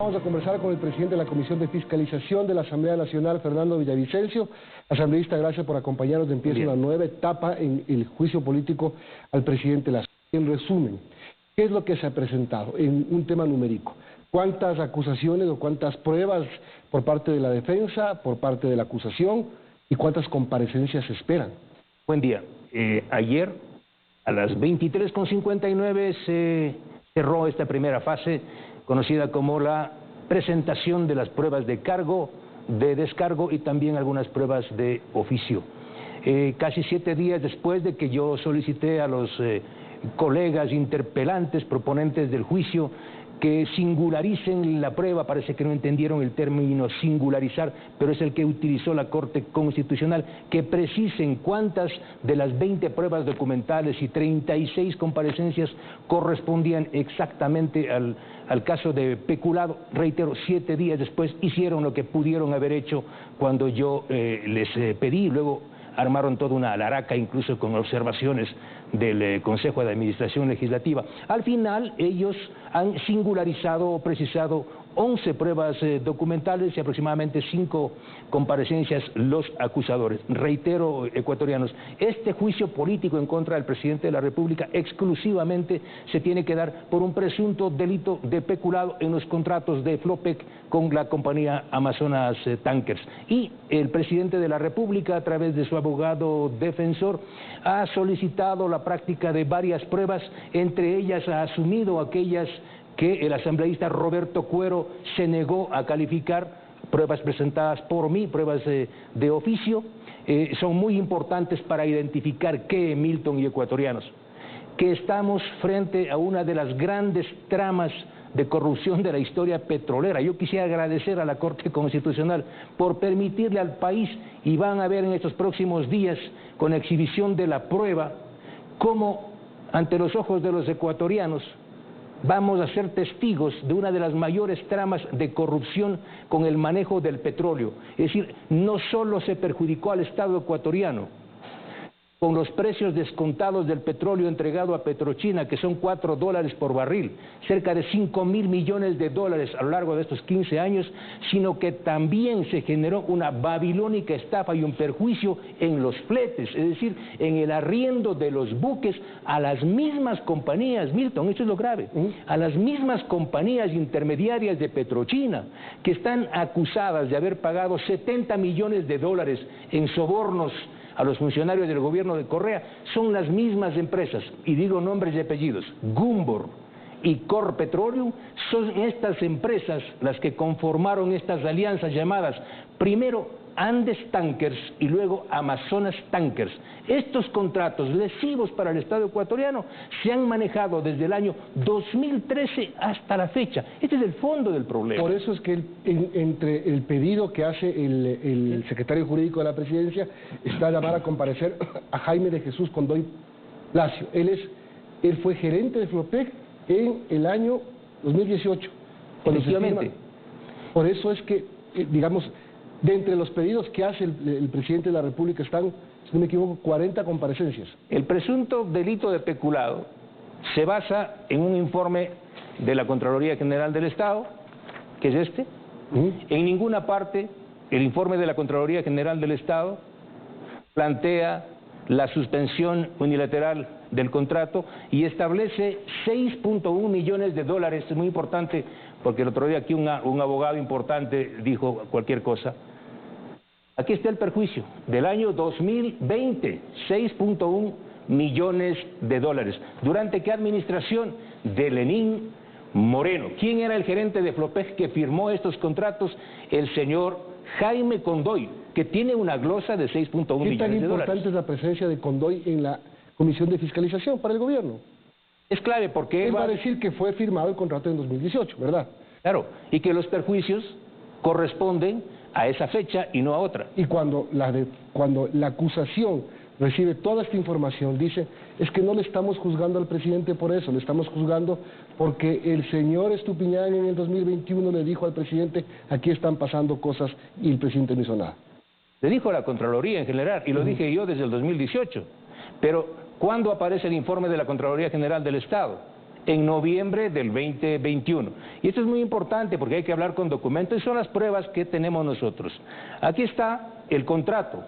Vamos a conversar con el presidente de la Comisión de Fiscalización de la Asamblea Nacional, Fernando Villavicencio. Asambleísta, gracias por acompañarnos. Empieza una nueva etapa en el juicio político al presidente Lazo. En resumen, ¿qué es lo que se ha presentado en un tema numérico? ¿Cuántas acusaciones o cuántas pruebas por parte de la defensa, por parte de la acusación y cuántas comparecencias se esperan? Buen día. Ayer a las 23:59 se cerró esta primera fase, conocida como la presentación de las pruebas de cargo, de descargo y también algunas pruebas de oficio. Casi 7 días después de que yo solicité a los colegas interpelantes, proponentes del juicio, que singularicen la prueba, parece que no entendieron el término singularizar, pero es el que utilizó la Corte Constitucional, que precisen cuántas de las 20 pruebas documentales y 36 comparecencias correspondían exactamente al caso de peculado. Reitero, 7 días después hicieron lo que pudieron haber hecho cuando yo les pedí, luego armaron toda una alaraca, incluso con observaciones del Consejo de Administración Legislativa. Al final, ellos han singularizado o precisado 11 pruebas documentales y aproximadamente 5 comparecencias los acusadores. Reitero, ecuatorianos, este juicio político en contra del presidente de la República exclusivamente se tiene que dar por un presunto delito de peculado en los contratos de Flopec con la compañía Amazonas Tankers. Y el presidente de la República, a través de su abogado defensor, ha solicitado la práctica de varias pruebas, entre ellas ha asumido aquellas que el asambleísta Roberto Cuero se negó a calificar, pruebas presentadas por mí, pruebas de oficio. Son muy importantes para identificar que, Milton y ecuatorianos, que estamos frente a una de las grandes tramas de corrupción de la historia petrolera. Yo quisiera agradecer a la Corte Constitucional por permitirle al país, y van a ver en estos próximos días, con exhibición de la prueba, cómo ante los ojos de los ecuatorianos vamos a ser testigos de una de las mayores tramas de corrupción con el manejo del petróleo. Es decir, no solo se perjudicó al Estado ecuatoriano con los precios descontados del petróleo entregado a Petrochina, que son $4 por barril, cerca de 5.000 millones de dólares a lo largo de estos 15 años, sino que también se generó una babilónica estafa y un perjuicio en los fletes, es decir, en el arriendo de los buques a las mismas compañías, Milton, esto es lo grave, a las mismas compañías intermediarias de Petrochina, que están acusadas de haber pagado 70 millones de dólares en sobornos a los funcionarios del gobierno de Correa. Son las mismas empresas, y digo nombres y apellidos, Gumbor y Corpetroleum, son estas empresas las que conformaron estas alianzas llamadas primero Andes Tankers y luego Amazonas Tankers. Estos contratos lesivos para el Estado ecuatoriano se han manejado desde el año 2013 hasta la fecha. Este es el fondo del problema. Por eso es que entre el pedido que hace el secretario jurídico de la presidencia está llamar a comparecer a Jaime de Jesús Condoy Lacio. Él fue gerente de Flopec en el año 2018. Efectivamente. Por eso es que, digamos, de entre los pedidos que hace el presidente de la República están, si no me equivoco, 40 comparecencias. El presunto delito de peculado se basa en un informe de la Contraloría General del Estado, que es este. En ninguna parte el informe de la Contraloría General del Estado plantea la suspensión unilateral del contrato y establece 6.1 millones de dólares, es muy importante, porque el otro día aquí un abogado importante dijo cualquier cosa. Aquí está el perjuicio del año 2020, 6.1 millones de dólares. ¿Durante qué administración? De Lenín Moreno. ¿Quién era el gerente de Flopec que firmó estos contratos? El señor Jaime Condoy, que tiene una glosa de 6.1 millones de dólares. ¿Qué tan importante es la presencia de Condoy en la Comisión de Fiscalización para el gobierno? Es clave porque él va a decir que fue firmado el contrato en 2018, ¿verdad? Claro, y que los perjuicios corresponden a esa fecha y no a otra. Y cuando la acusación recibe toda esta información, dice, es que no le estamos juzgando al presidente por eso, le estamos juzgando porque el señor Estupiñán en el 2021 le dijo al presidente, aquí están pasando cosas, y el presidente no hizo nada. Le dijo a la Contraloría en general, y lo dije yo desde el 2018, pero ¿cuándo aparece el informe de la Contraloría General del Estado? en noviembre del 2021. Y esto es muy importante porque hay que hablar con documentos y son las pruebas que tenemos nosotros. Aquí está el contrato.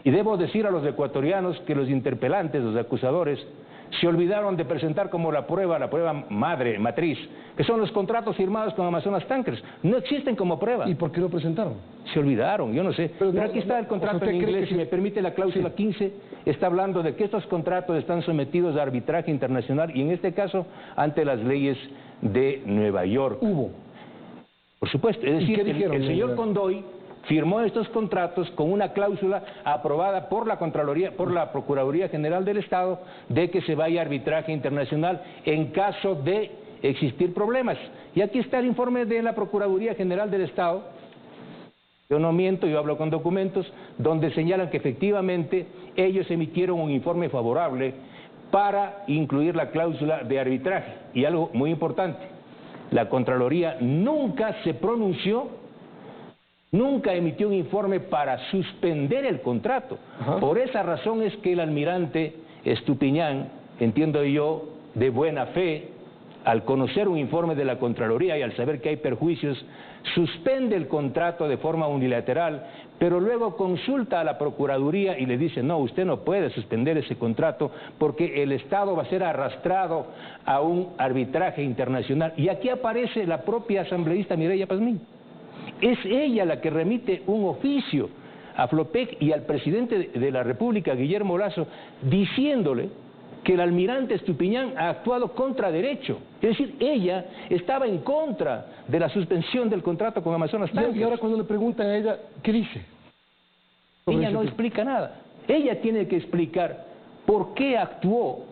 Y debo decir a los ecuatorianos que los interpelantes, los acusadores, se olvidaron de presentar como la prueba matriz, que son los contratos firmados con Amazonas Tankers. No existen como prueba. ¿Y por qué lo presentaron? Se olvidaron, yo no sé. Pero aquí está el contrato en inglés, si me permite la cláusula 15, está hablando de que estos contratos están sometidos a arbitraje internacional y en este caso ante las leyes de Nueva York. Hubo. Por supuesto, es decir, el señor Condoy firmó estos contratos con una cláusula aprobada por la Contraloría, por la Procuraduría General del Estado, de que se vaya a arbitraje internacional en caso de existir problemas. Y aquí está el informe de la Procuraduría General del Estado, yo no miento, yo hablo con documentos, donde señalan que efectivamente ellos emitieron un informe favorable para incluir la cláusula de arbitraje. Y algo muy importante, la Contraloría nunca se pronunció, nunca emitió un informe para suspender el contrato. Por esa razón es que el almirante Estupiñán, entiendo yo, de buena fe, al conocer un informe de la Contraloría y al saber que hay perjuicios, suspende el contrato de forma unilateral, pero luego consulta a la Procuraduría y le dice, no, usted no puede suspender ese contrato porque el Estado va a ser arrastrado a un arbitraje internacional. Y aquí aparece la propia asambleísta Mireya Pazmiño. Es ella la que remite un oficio a Flopec y al presidente de la República, Guillermo Lasso, diciéndole que el almirante Estupiñán ha actuado contra derecho. Es decir, ella estaba en contra de la suspensión del contrato con Amazonas Tankers. Y ahora cuando le preguntan a ella, ¿qué dice? Ella no explica nada. Ella tiene que explicar por qué actuó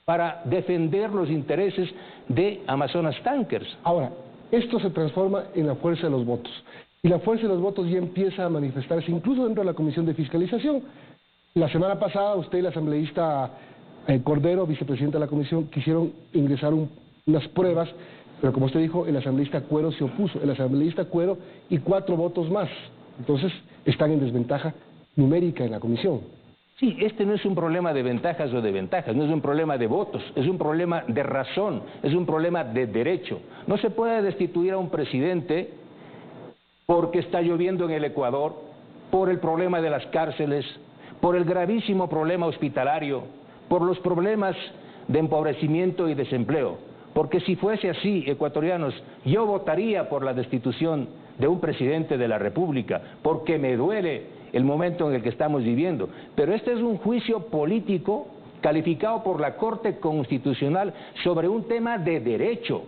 para defender los intereses de Amazonas Tankers. Ahora, esto se transforma en la fuerza de los votos. Y la fuerza de los votos ya empieza a manifestarse incluso dentro de la Comisión de Fiscalización. La semana pasada usted y la asambleísta Cordero, vicepresidenta de la comisión, quisieron ingresar unas pruebas, pero como usted dijo, el asambleísta Cuero se opuso. El asambleísta Cuero y 4 votos más. Entonces, están en desventaja numérica en la comisión. Sí, este no es un problema de ventajas o de ventajas, no es un problema de votos, es un problema de razón, es un problema de derecho. No se puede destituir a un presidente porque está lloviendo en el Ecuador, por el problema de las cárceles, por el gravísimo problema hospitalario, por los problemas de empobrecimiento y desempleo. Porque si fuese así, ecuatorianos, yo votaría por la destitución de un presidente de la República, porque me duele el momento en el que estamos viviendo. Pero este es un juicio político calificado por la Corte Constitucional sobre un tema de derecho.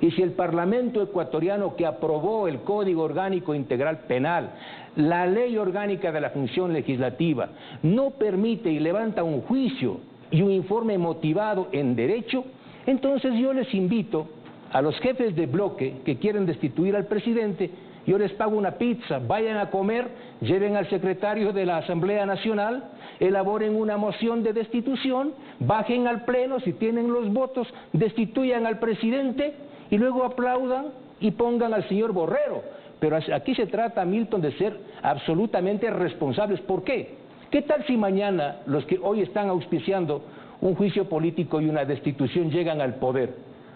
Y si el Parlamento ecuatoriano, que aprobó el Código Orgánico Integral Penal, la Ley Orgánica de la Función Legislativa, no permite y levanta un juicio y un informe motivado en derecho, entonces yo les invito a los jefes de bloque que quieren destituir al presidente, yo les pago una pizza, vayan a comer, lleven al secretario de la Asamblea Nacional, elaboren una moción de destitución, bajen al Pleno, si tienen los votos, destituyan al presidente y luego aplaudan y pongan al señor Borrero. Pero aquí se trata, Milton, de ser absolutamente responsables. ¿Por qué? ¿Qué tal si mañana los que hoy están auspiciando un juicio político y una destitución llegan al poder?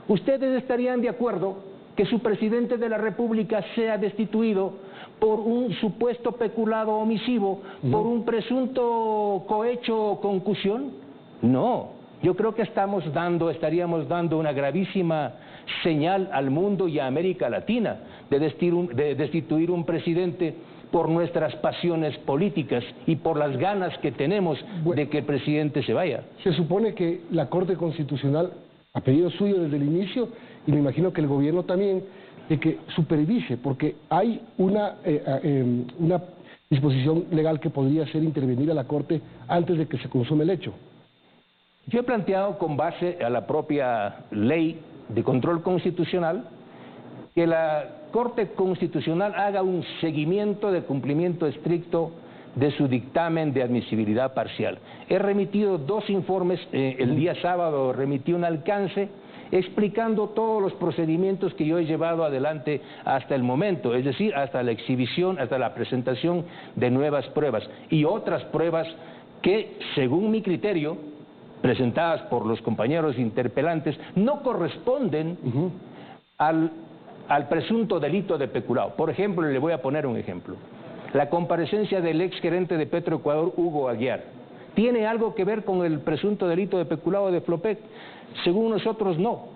¿Ustedes estarían de acuerdo que su presidente de la República sea destituido por un supuesto peculado omisivo, por un presunto cohecho o concusión? No, yo creo que estaríamos dando una gravísima señal al mundo y a América Latina de destituir un presidente por nuestras pasiones políticas y por las ganas que tenemos de que el presidente se vaya. Se supone que la Corte Constitucional, a pedido suyo desde el inicio, y me imagino que el gobierno también, de que supervise, porque hay una disposición legal que podría hacer intervenir a la Corte antes de que se consume el hecho. Yo he planteado, con base a la propia ley de control constitucional, que la Corte Constitucional haga un seguimiento de cumplimiento estricto de su dictamen de admisibilidad parcial. He remitido 2 informes, el día sábado remití un alcance explicando todos los procedimientos que yo he llevado adelante hasta el momento, es decir, hasta la exhibición, hasta la presentación de nuevas pruebas y otras pruebas que, según mi criterio, presentadas por los compañeros interpelantes no corresponden al presunto delito de peculado. Por ejemplo, le voy a poner un ejemplo. La comparecencia del ex gerente de Petroecuador, Hugo Aguiar, ¿tiene algo que ver con el presunto delito de peculado de Flopec? Según nosotros, no.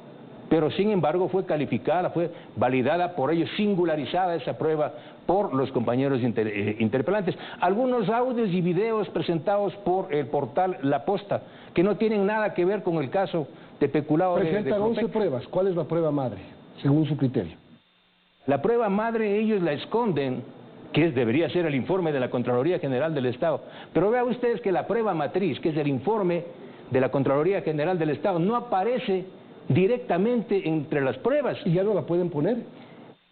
Pero sin embargo fue calificada, fue validada por ellos, singularizada esa prueba por los compañeros interpelantes. Algunos audios y videos presentados por el portal La Posta, que no tienen nada que ver con el caso de peculado de Flopec. Presentan 11 pruebas. ¿Cuál es la prueba madre, según su criterio? La prueba madre ellos la esconden, que debería ser el informe de la Contraloría General del Estado. Pero vean ustedes que la prueba matriz, que es el informe de la Contraloría General del Estado, no aparece directamente entre las pruebas. ¿Y ya no la pueden poner?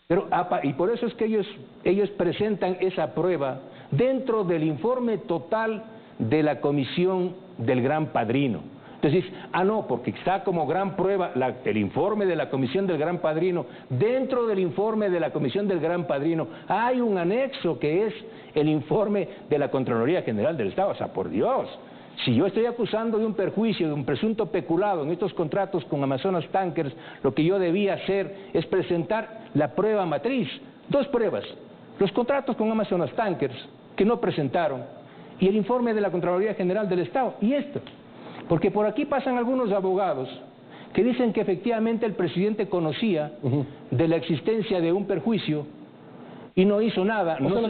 Pero, y por eso es que ellos presentan esa prueba dentro del informe total de la Comisión del Gran Padrino. Entonces, no, porque está como gran prueba el informe de la Comisión del Gran Padrino. Dentro del informe de la Comisión del Gran Padrino hay un anexo que es el informe de la Contraloría General del Estado. O sea, por Dios, si yo estoy acusando de un perjuicio, de un presunto peculado en estos contratos con Amazonas Tankers, lo que yo debía hacer es presentar la prueba matriz. 2 pruebas: los contratos con Amazonas Tankers, que no presentaron, y el informe de la Contraloría General del Estado. Y esto, porque por aquí pasan algunos abogados que dicen que efectivamente el presidente conocía de la existencia de un perjuicio y no hizo nada. O sea,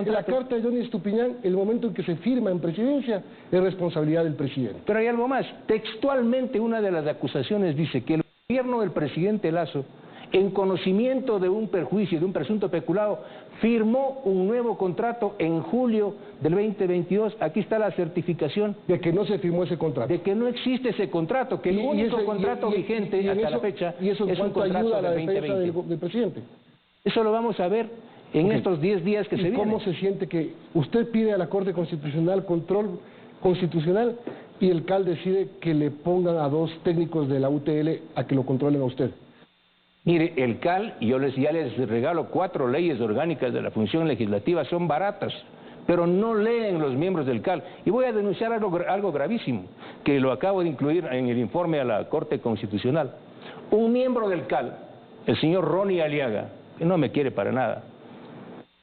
la carta de Johnny Estupiñán, el momento en que se firma en presidencia, es responsabilidad del presidente. Pero hay algo más. Textualmente, una de las acusaciones dice que el gobierno del presidente Lasso, en conocimiento de un perjuicio, de un presunto peculado, firmó un nuevo contrato en julio del 2022. Aquí está la certificación de que no se firmó ese contrato. De que no existe ese contrato, que el único contrato vigente hasta la fecha es un contrato ayuda a la defensa del presidente. Eso lo vamos a ver en estos 10 días que se vienen. ¿Cómo se siente que usted pide a la Corte Constitucional control constitucional y el CAL decide que le pongan a 2 técnicos de la UTL a que lo controlen a usted? Mire, el CAL, y ya les regalo 4 leyes orgánicas de la función legislativa, son baratas, pero no leen los miembros del CAL. Y voy a denunciar algo gravísimo, que lo acabo de incluir en el informe a la Corte Constitucional. Un miembro del CAL, el señor Ronnie Aliaga, que no me quiere para nada,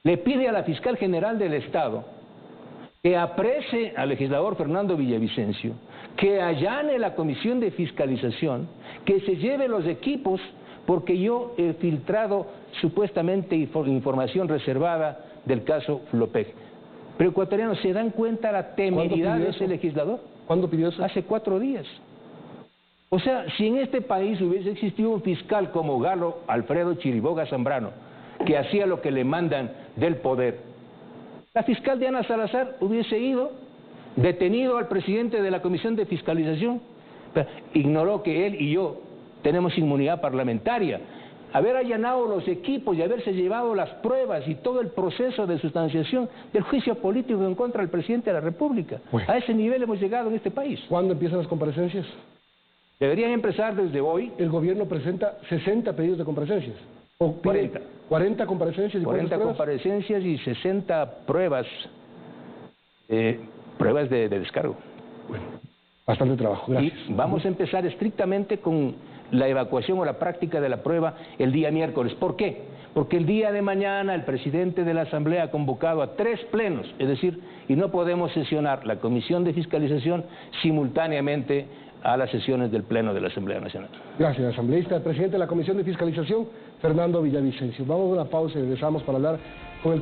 le pide a la Fiscal General del Estado que aprese al legislador Fernando Villavicencio, que allane la Comisión de Fiscalización, que se lleve los equipos, porque yo he filtrado supuestamente información reservada del caso Flopec. Pero ecuatorianos, ¿se dan cuenta la temeridad de ese legislador? ¿Cuándo pidió eso? Hace 4 días. O sea, si en este país hubiese existido un fiscal como Galo Alfredo Chiriboga Zambrano, que hacía lo que le mandan del poder, la fiscal Diana Salazar hubiese ido, detenido al presidente de la Comisión de Fiscalización, ignoró que él y yo tenemos inmunidad parlamentaria, haber allanado los equipos y haberse llevado las pruebas y todo el proceso de sustanciación del juicio político en contra del presidente de la República. Bueno, a ese nivel hemos llegado en este país. ¿Cuándo empiezan las comparecencias? Deberían empezar desde hoy. El gobierno presenta 60 pedidos de comparecencias. O 40. 40 comparecencias y 40 comparecencias y 60 pruebas, pruebas de descargo. Bueno, bastante trabajo, gracias. Y vamos a empezar estrictamente con la evacuación o la práctica de la prueba el día miércoles. ¿Por qué? Porque el día de mañana el presidente de la Asamblea ha convocado a 3 plenos, es decir, y no podemos sesionar la Comisión de Fiscalización simultáneamente a las sesiones del Pleno de la Asamblea Nacional. Gracias, asambleísta. El presidente de la Comisión de Fiscalización, Fernando Villavicencio. Vamos a una pausa y regresamos para hablar con el